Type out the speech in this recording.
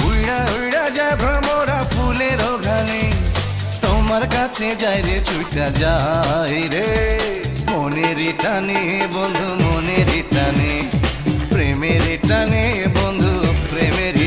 উইড়া উইড়া যায় ভ্রমরা ফুলের ঘানে, তোমার কাছে যাই রে ছুটা যাই রে, মনের টানে বন্ধু মনের টানে, প্রেমের টানে বন্ধু প্রেমের